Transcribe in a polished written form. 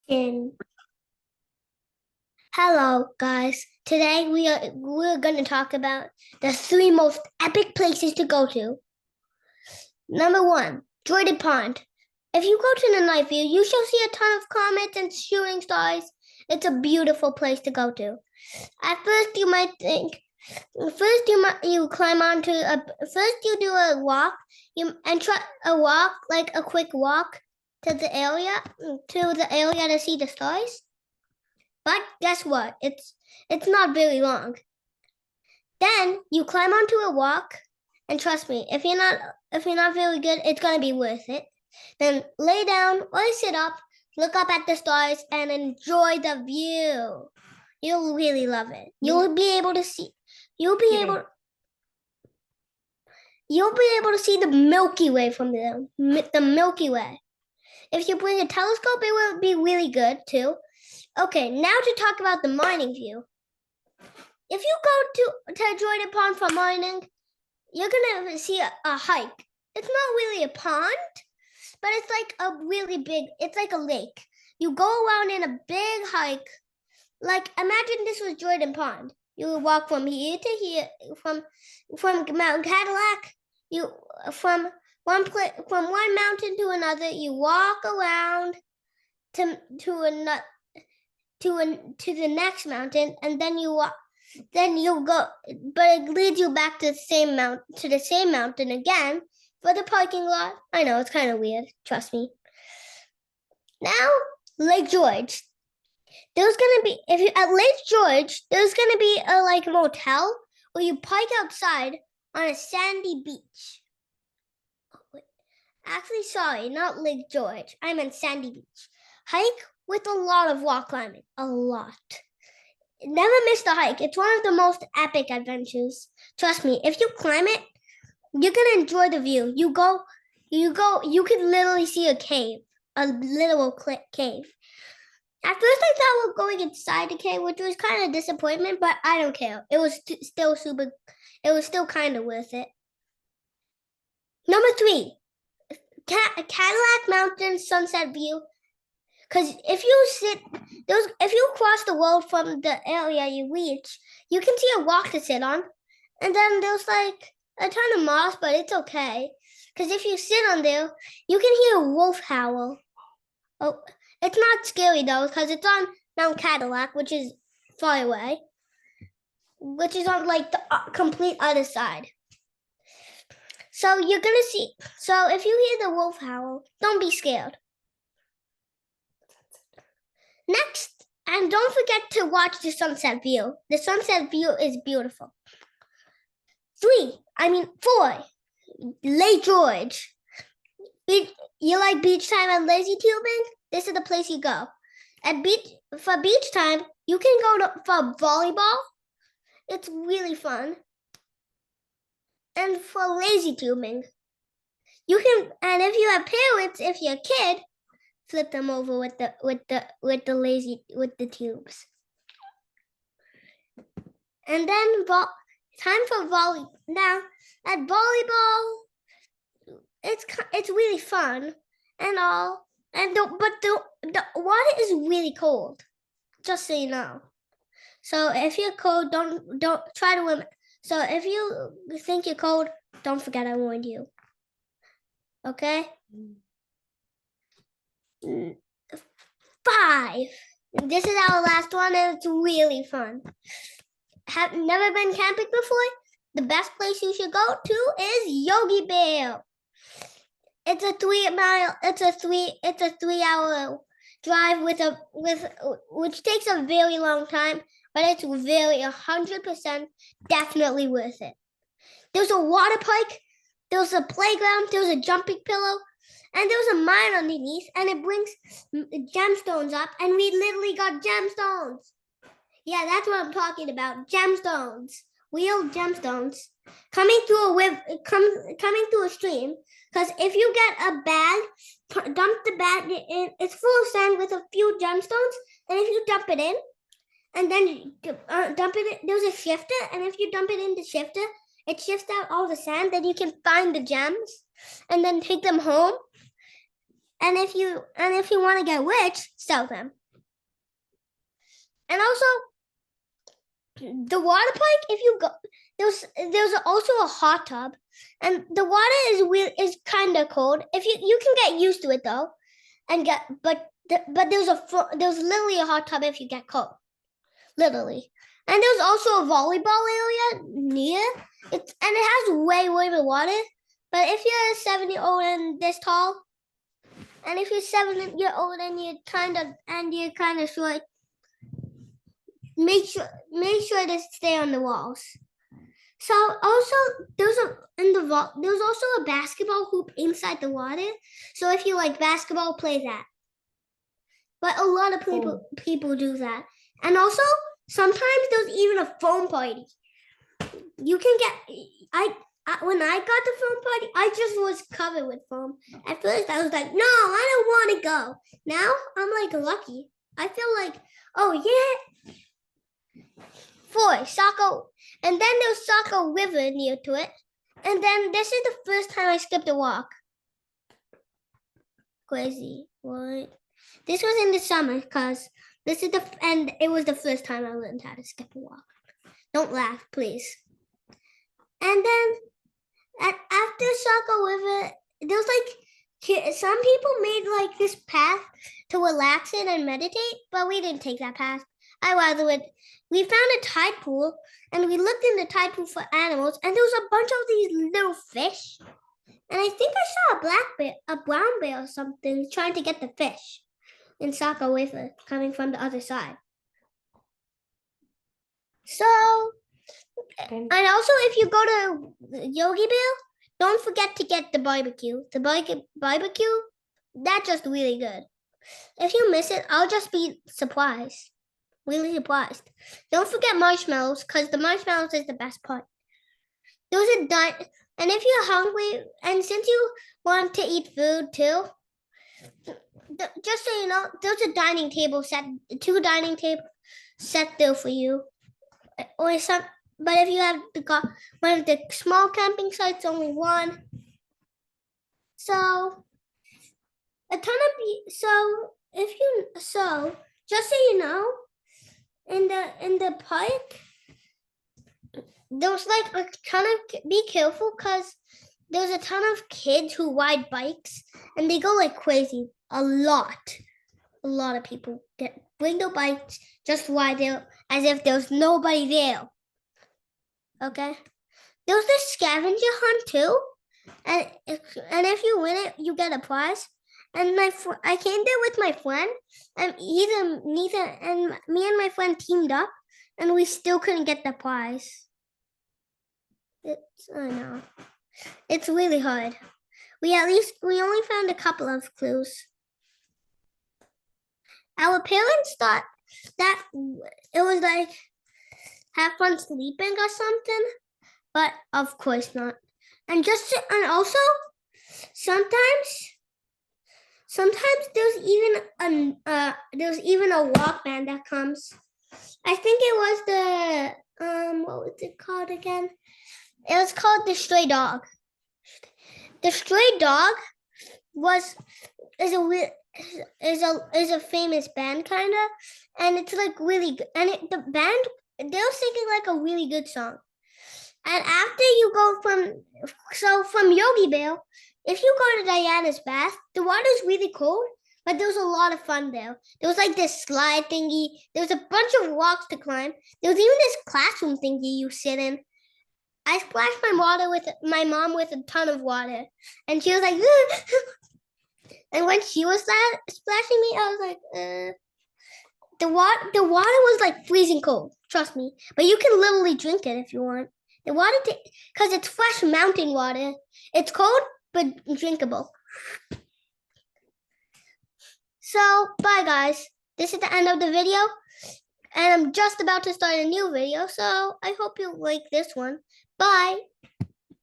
In Hello guys. Today we're going to talk about the three most epic places to go to. Number 1, Jordan Pond. If you go to the night view, you shall see a ton of comets and shooting stars. It's a beautiful place to go to. At first you might think you climb onto a first you do a walk, and try a walk, like a quick walk to the area to see the stars. But guess what? It's not very long. Then you climb onto a walk, and trust me, if you're not very good, it's gonna be worth it. Then lay down or sit up, look up at the stars, and enjoy the view. You'll really love it. You'll be able to see. You'll be able to see the Milky Way from there. The Milky Way. If you bring a telescope, it will be really good too. Okay, now to talk about the morning view. If you go to Jordan Pond for morning, you're gonna see a hike. It's not really a pond, but it's like it's like a lake. You go around in a big hike. Like, imagine this was Jordan Pond. You would walk from here to here, from Mount Cadillac. From one mountain to another. You walk around to the next mountain, and then you'll go, but it leads you back to the same mountain again for the parking lot. I know, it's kind of weird, trust me. Now, Lake George. At Lake George, there's gonna be a motel where you park outside on a sandy beach. Actually, sorry, not Lake George. I meant Sandy Beach. Hike with a lot of wall climbing. A lot. Never miss the hike. It's one of the most epic adventures. Trust me, if you climb it, you're gonna enjoy the view. You can literally see a cave, a literal cave. At first, I thought we were going inside the cave, which was kind of a disappointment, but I don't care. It was still kind of worth it. Number 3, Cadillac Mountain sunset view. Because if you cross the road from the area you reach, you can see a rock to sit on, and then there's like a ton of moss, but it's okay. Because if you sit on there, you can hear a wolf howl. Oh, it's not scary though, because it's on Mount Cadillac, which is far away, which is on like the complete other side. So you're gonna see. So if you hear the wolf howl, don't be scared. Next, and don't forget to watch the sunset view. The sunset view is beautiful. 4, Lake George. You like beach time and lazy tubing? This is the place you go. For beach time, you can go for volleyball. It's really fun. And for lazy tubing, you can. And if you have parents, if you're a kid, flip them over with the tubes. And then time for volley. Now at volleyball, it's really fun and all. But the water is really cold. Just so you know. So if you're cold, don't try to limit. So if you think you're cold, don't forget I warned you. Okay? 5. This is our last one, and it's really fun. Have never been camping before? The best place you should go to is Yogi Bear. It's a 3-hour drive which takes a very long time, but it's very 100% definitely worth it. There's a water park, there's a playground, there's a jumping pillow, and there's a mine underneath, and it brings gemstones up, and we literally got gemstones. Yeah, that's what I'm talking about. Gemstones. Real gemstones. Coming through a stream. Because if you get a bag, dump the bag in, it's full of sand with a few gemstones, and if you dump it in, and then dump it in, there's a shifter, and if you dump it in the shifter, it shifts out all the sand, then you can find the gems, and then take them home. And if you want to get rich, sell them. And also, the water park, if you go, there's also a hot tub, and the water is kind of cold. If you can get used to it though, and but there's literally a hot tub if you get cold, literally. And there's also a volleyball area near it, and it has way more water. But if you're a 7-year-old and this tall, and if you're 7-year-old and you're kind of short, make sure to stay on the walls. So also there's also a basketball hoop inside the water. So if you like basketball, play that. But a lot of people do that. And also sometimes there's even a foam party. You can get when I got the foam party, I just was covered with foam. At first I was like, no, I don't want to go. Now I'm like lucky. I feel like, oh yeah. 4, Saco, and then there's Saco River near to it. And then this is the first time I skipped a walk. Crazy. What? This was in the summer because and it was the first time I learned how to skip a walk. Don't laugh, please. And then after Saco River, there's like some people made like this path to relax in and meditate, but we didn't take that path. We found a tide pool, and we looked in the tide pool for animals, and there was a bunch of these little fish. And I think I saw a brown bear or something trying to get the fish in Saco River coming from the other side. So, and also if you go to Yogi Bear, don't forget to get the barbecue. The barbecue, that's just really good. If you miss it, I'll just be surprised. Really surprised. Don't forget marshmallows, because the marshmallows is the best part. Those are done. And if you're hungry, and since you want to eat food too, just so you know, there's a dining table set, 2 dining tables set there for you. Or some, but if you have one of the small camping sites, only 1. So just so you know, in the park, there's like a ton of, be careful because there's a ton of kids who ride bikes and they go like crazy. A lot of people bring their bikes, just ride there as if there's nobody there. Okay, there's this scavenger hunt too, and if you win it, you get a prize. And I came there with my friend, and and me and my friend teamed up, and we still couldn't get the prize. I know, it's really hard. We only found a couple of clues. Our parents thought that it was like have fun sleeping or something, but of course not. And also sometimes there's even a Walkman that comes. I think it was the what was it called again? It was called the Stray Dog. The Stray Dog is a famous band kind of, and it's like really good. And the band, they're singing like a really good song. And after you go from Yogi Bear, if you go to Diana's bath, the water's really cold, but there's a lot of fun there. There was like this slide thingy. There was a bunch of rocks to climb. There was even this classroom thingy you sit in. I splashed my mom with a ton of water, and she was like, and when she was splashing me, I was like, the water was like freezing cold. Trust me, but you can literally drink it if you want. The water, because it's fresh mountain water. It's cold, but drinkable. So, bye guys. This is the end of the video. And I'm just about to start a new video. So, I hope you like this one. Bye.